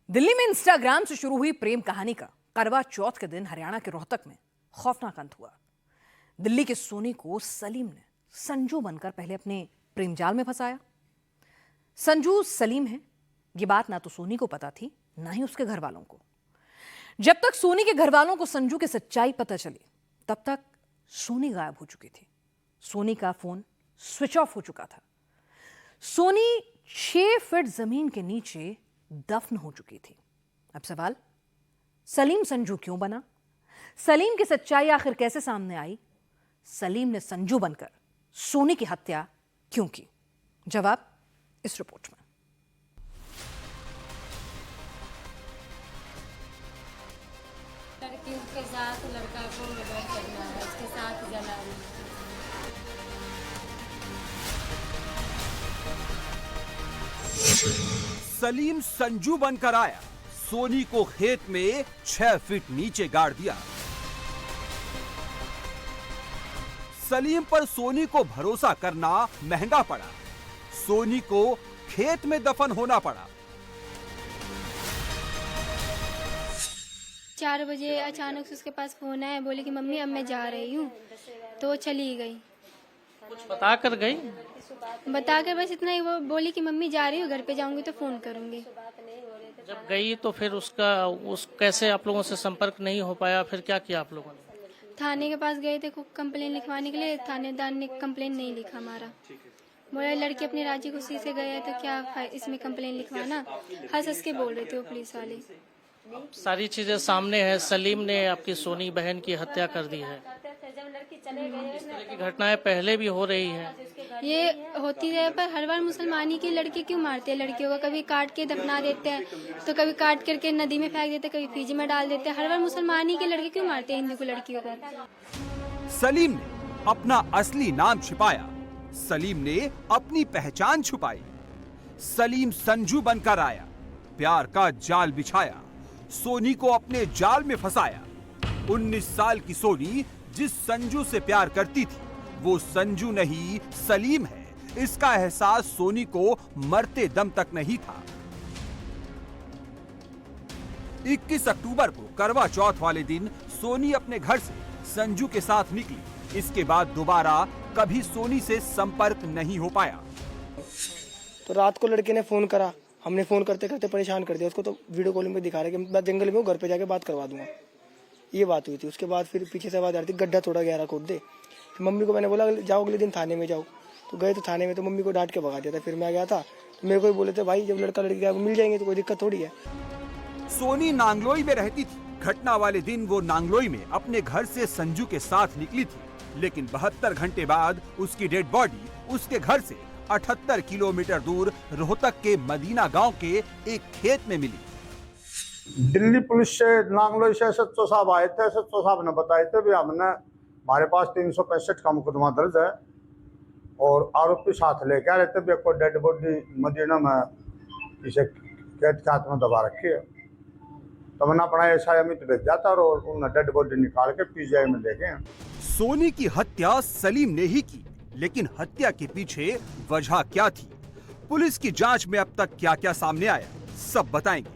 दिल्ली में इंस्टाग्राम से शुरू हुई प्रेम कहानी का करवा चौथ के दिन हरियाणा के रोहतक में खौफनाक अंत हुआ। दिल्ली के सोनी को सलीम ने संजू बनकर पहले अपने प्रेम जाल में फंसाया। संजू सलीम है, ये बात ना तो सोनी को पता थी ना ही उसके घर वालों को। जब तक सोनी के घर वालों को संजू की सच्चाई पता चली तब तक सोनी गायब हो चुकी थी। सोनी का फोन स्विच ऑफ हो चुका था। सोनी 6 फीट जमीन के नीचे दफन हो चुकी थी। अब सवाल, सलीम संजू क्यों बना? सलीम की सच्चाई आखिर कैसे सामने आई? सलीम ने संजू बनकर सोनी की हत्या क्यों की? जवाब इस रिपोर्ट में। लड़की के साथ लड़का को मर्डर करना है, उसके साथ जलाना। सलीम संजू बनकर आया, सोनी को खेत में 6 फीट नीचे गाड़ दिया। सलीम पर सोनी को भरोसा करना महंगा पड़ा। सोनी को खेत में दफन होना पड़ा। 4 बजे अचानक से उसके पास फोन आया, बोले कि मम्मी अब मैं जा रही हूँ, तो वो चली गई। कुछ बता कर गई? बताकर बस इतना ही, वो बोली कि मम्मी जा रही हूँ, घर पे जाऊंगी तो फोन करूंगी। जब गई तो फिर उस कैसे आप लोगों से संपर्क नहीं हो पाया? फिर क्या किया आप लोगों ने? थाने के पास गए थे कंप्लेन लिखवाने के लिए, थानेदार ने कंप्लेन नहीं लिखा हमारा। बोला लड़की अपनी राजी खुशी से गया है तो क्या इसमें कंप्लेन लिखवाना। हंस हंस के बोल रहे थे वो पुलिस वाले। सारी चीजें सामने है। सलीम ने आपकी सोनी बहन की हत्या कर दी है। इस तरह की घटनाएं पहले भी हो रही हैं। ये होती है, पर हर बार मुसलमानी की लड़के क्यों मारते हैं लड़कियों को? कभी काट के दफना देते हैं, तो कभी काट करके नदी में फेंक देते हैं, कभी फ्रिज में डाल देते हैं। हर बार मुसलमानी के लड़के क्यों मारते हैं हिंदू को लड़कियों को? सलीम ने अपना असली नाम छिपाया। सलीम ने अपनी पहचान छुपाई। सलीम संजू बनकर आया, प्यार का जाल बिछाया, सोनी को अपने जाल में फंसाया। 19 साल की सोनी जिस संजू से प्यार करती थी वो संजू नहीं सलीम है। इसका एहसास सोनी को मरते दम तक नहीं था। 21 अक्टूबर को करवा चौथ वाले दिन सोनी अपने घर से संजू के साथ निकली। इसके बाद दोबारा कभी सोनी से संपर्क नहीं हो पाया। तो रात को लड़के ने फोन करा, हमने फोन करते करते परेशान कर दिया उसको। तो वीडियो कॉलिंग पे दिखा रहा है कि मैं जंगल में हूँ, घर पे जाके बात करवा दूंगा। ये बात हुई थी। उसके बाद फिर पीछे से आवाज आ रही थी गड्ढा थोड़ा गहरा खोद दे। फिर मम्मी को मैंने बोला जाओ अगले दिन थाने में जाओ। तो गए तो थाने में तो मम्मी को डांट के भगा दिया था। फिर मैं गया था तो मेरे को ही बोले थे भाई जब लड़का लड़की मिल जाएंगे तो कोई दिक्कत थोड़ी है। सोनी नांगलोई में रहती थी। घटना वाले दिन वो नांगलोई में अपने घर से संजू के साथ निकली थी, लेकिन 72 घंटे बाद उसकी डेड बॉडी उसके घर से 78 किलोमीटर दूर रोहतक के मदीना गांव के एक खेत में मिली। दिल्ली पुलिस से नांगलोई से SHO साहब आए थे। SHO साहब ने बताए थे भी हमने हमारे पास 365 का मुकदमा दर्ज है और आरोपी साथ लेके आ रहे थे। भी कोई डेड बॉडी मदीना में इसे खेत के हाथ में दबा रखी है। तो मैंने अपना SI अमित भेज जाता और उन्होंने डेड बॉडी निकाल के PGI में ले गए। सोनी की हत्या सलीम ने ही की, लेकिन हत्या के पीछे वजह क्या थी? पुलिस की जांच में अब तक क्या क्या सामने आया, सब बताएंगे।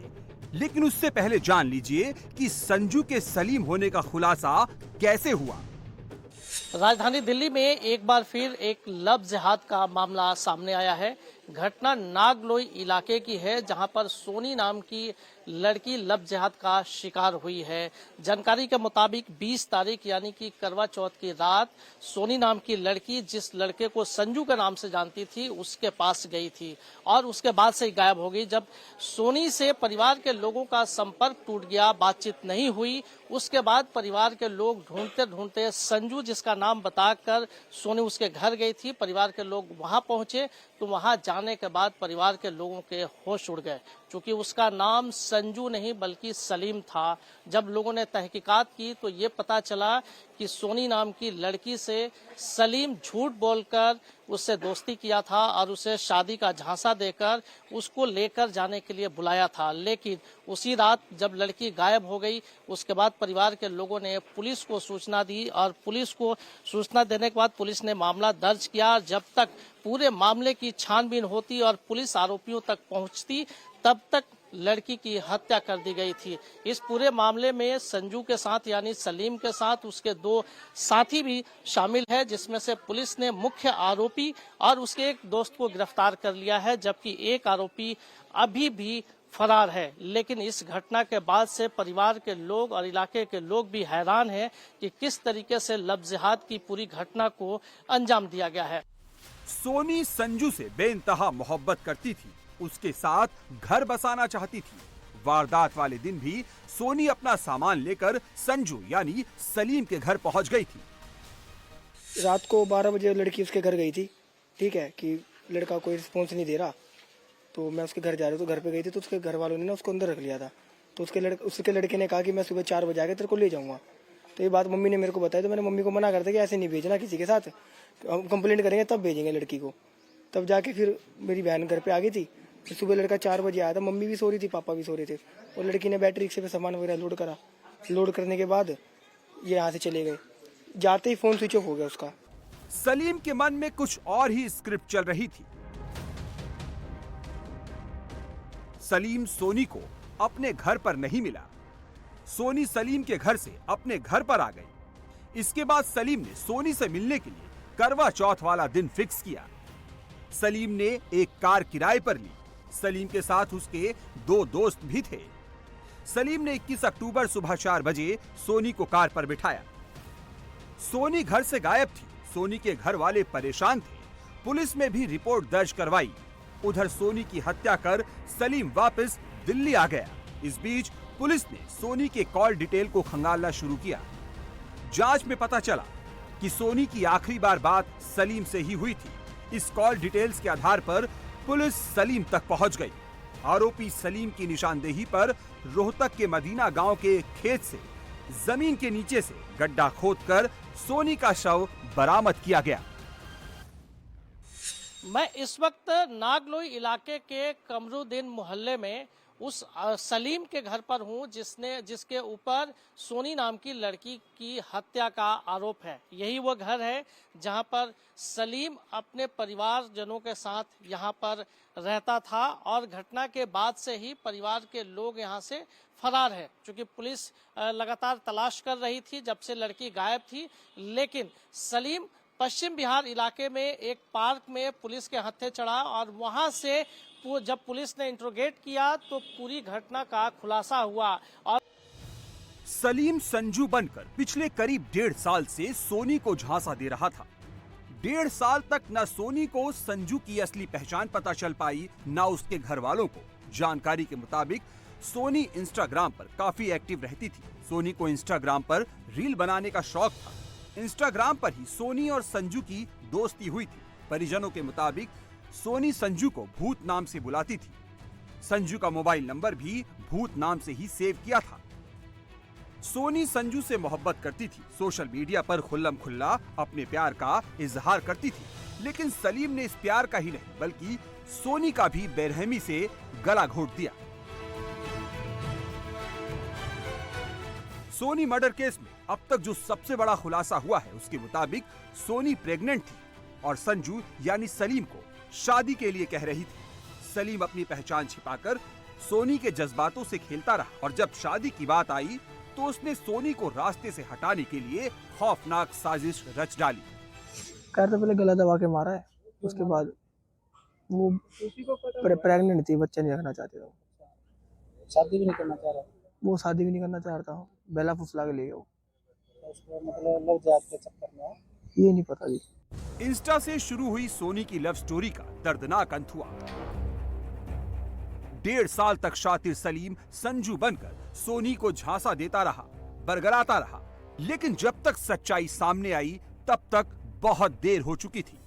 लेकिन उससे पहले जान लीजिए कि संजू के सलीम होने का खुलासा कैसे हुआ। राजधानी दिल्ली में एक बार फिर एक लव जिहाद का मामला सामने आया है। घटना नागलोई इलाके की है, जहां पर सोनी नाम की लड़की लव जिहाद का शिकार हुई है। जानकारी के मुताबिक 20 तारीख यानी कि करवा चौथ की रात सोनी नाम की लड़की जिस लड़के को संजू के नाम से जानती थी उसके पास गई थी और उसके बाद से गायब हो गई। जब सोनी से परिवार के लोगों का संपर्क टूट गया, बातचीत नहीं हुई, उसके बाद परिवार के लोग ढूंढते ढूंढते संजू जिसका नाम बताकर सोनी उसके घर गई थी, परिवार के लोग वहां पहुंचे तो वहां जाने के बाद परिवार के लोगों के होश उड़ गए, क्योंकि उसका नाम संजू नहीं बल्कि सलीम था। जब लोगों ने तहकीकात की तो ये पता चला कि सोनी नाम की लड़की से सलीम झूठ बोलकर उससे दोस्ती किया था और उसे शादी का झांसा देकर उसको लेकर जाने के लिए बुलाया था। लेकिन उसी रात जब लड़की गायब हो गई उसके बाद परिवार के लोगों ने पुलिस को सूचना दी और पुलिस को सूचना देने के बाद पुलिस ने मामला दर्ज किया। जब तक पूरे मामले की छानबीन होती और पुलिस आरोपियों तक पहुंचती तब तक लड़की की हत्या कर दी गई थी। इस पूरे मामले में संजू के साथ यानी सलीम के साथ उसके 2 साथी भी शामिल है, जिसमें से पुलिस ने मुख्य आरोपी और उसके एक दोस्त को गिरफ्तार कर लिया है, जबकि एक आरोपी अभी भी फरार है। लेकिन इस घटना के बाद से परिवार के लोग और इलाके के लोग भी हैरान हैं कि किस तरीके से लव जिहाद की पूरी घटना को अंजाम दिया गया है। सोनी संजू से बेइंतहा मोहब्बत करती थी, उसके साथ घर बसाना चाहती थी। वारदात वाले दिन भी सोनी अपना सामान लेकर संजू यानी सलीम के घर पहुंच गई थी। रात को 12 बजे लड़की उसके घर गई थी, ठीक है, कि लड़का कोई रिस्पॉन्स नहीं दे रहा, तो मैं उसके घर जा रहा हूँ, तो घर पे गई थी, तो उसके घर वालों ने ना उसको अंदर रख लिया था। तो उसके लड़के ने कहा कि मैं सुबह 4 बजे आके तेरे को ले जाऊंगा। तो ये बात मम्मी ने मेरे को बताई, तो मैंने मम्मी को मना कर दिया कि ऐसे नहीं भेजना किसी के साथ, हम कंप्लेंट करेंगे तब भेजेंगे लड़की को। तब जाके फिर मेरी बहन घर पे आ गई थी। तो सुबह लड़का 4 बजे आया था, मम्मी भी सो रही थी, पापा भी सो रहे थे, और लड़की ने बैटरी रिक्शे पे सामान वगैरह लोड करा। लोड करने के बाद ये यहाँ से चले गए, जाते ही फोन स्विच ऑफ हो गया उसका। सलीम के मन में कुछ और ही स्क्रिप्ट चल रही थी। सलीम सोनी को अपने घर पर नहीं मिला। सोनी सलीम के घर से अपने घर पर आ गई। इसके बाद सलीम ने सोनी से मिलने के लिए करवा चौथ वाला दिन फिक्स किया। सलीम ने एक कार किराए पर ली। सलीम के साथ उसके 2 दोस्त भी थे। सलीम ने 21 अक्टूबर सुबह 4 बजे सोनी को कार पर बिठाया। सोनी घर से गायब थी। सोनी के घर वाले परेशान थे। पुलिस में भी रिपोर्ट दर्ज करवाई। उधर सोनी की हत्या कर सलीम वापस दिल्ली आ गया। इस बीच पुलिस ने सोनी के कॉल डिटेल को खंगालना शुरू किया। जांच में पता चला कि सोनी की आखिरी बार बात सलीम से ही हुई थी। इस कॉल डिटेल्स के आधार पर पुलिस सलीम तक पहुंच गई। आरोपी सलीम की निशानदेही पर रोहतक के मदीना गांव के खेत से जमीन के नीचे से गड्ढा खोदकर सोनी का शव बरामद किया गया। मैं इस वक्त नागलोई इलाके के कमरुद्दीन मोहल्ले में उस सलीम के घर पर हूं जिसके ऊपर सोनी नाम की लड़की की हत्या का आरोप है। यही वो घर है जहां पर सलीम अपने परिवारजनों के साथ यहां पर रहता था और घटना के बाद से ही परिवार के लोग यहां से फरार है। चूंकि पुलिस लगातार तलाश कर रही थी जब से लड़की गायब थी, लेकिन सलीम पश्चिम बिहार इलाके में एक पार्क में पुलिस के हत्थे चढ़ा और वहां से जब पुलिस ने इंट्रोगेट किया तो पूरी घटना का खुलासा हुआ। और सलीम संजू बनकर पिछले करीब 1.5 साल से सोनी को झांसा दे रहा था। 1.5 साल तक न सोनी को संजू की असली पहचान पता चल पाई, न उसके घर वालों को। जानकारी के मुताबिक सोनी इंस्टाग्राम पर काफी एक्टिव रहती थी। सोनी को इंस्टाग्राम पर रील बनाने का शौक था। इंस्टाग्राम पर ही सोनी और संजू की दोस्ती हुई थी। परिजनों के मुताबिक सोनी संजू को भूत नाम से बुलाती थी। संजू का मोबाइल नंबर भी भूत नाम से ही सेव किया था। सोनी संजू से मोहब्बत करती थी। सोशल मीडिया पर खुल्लम खुल्ला अपने प्यार का इजहार करती थी। लेकिन सलीम ने इस प्यार का ही नहीं बल्कि सोनी का भी बेरहमी से गला घोट दिया। सोनी मर्डर केस में अब तक जो सबसे बड़ा खुलासा हुआ है उसके मुताबिक सोनी प्रेग्नेंट थी और संजू यानी सलीम को शादी के लिए कह रही थी। सलीम अपनी पहचान छिपाकर सोनी के जज्बातों से खेलता रहा और जब शादी की बात आई तो उसने सोनी को रास्ते से हटाने के लिए खौफनाक साजिश रच डाली। कार तो पहले गला दबा के मारा है, उसके बाद वो प्रेग्नेंट थी, बच्चा नहीं रखना चाहते थे। शादी भी नहीं करना चाह रहा, वो शादी भी नहीं करना चाहता हूँ, बेला फुसला के ले गया वो। उसको मतलब लव जिहाद के चक्कर में ये नहीं पता जी। इंस्टा से शुरू हुई सोनी की लव स्टोरी का दर्दनाक अंत हुआ। 1.5 साल तक शातिर सलीम संजू बनकर सोनी को झांसा देता रहा, बरगलाता रहा। लेकिन जब तक सच्चाई सामने आई तब तक बहुत देर हो चुकी थी।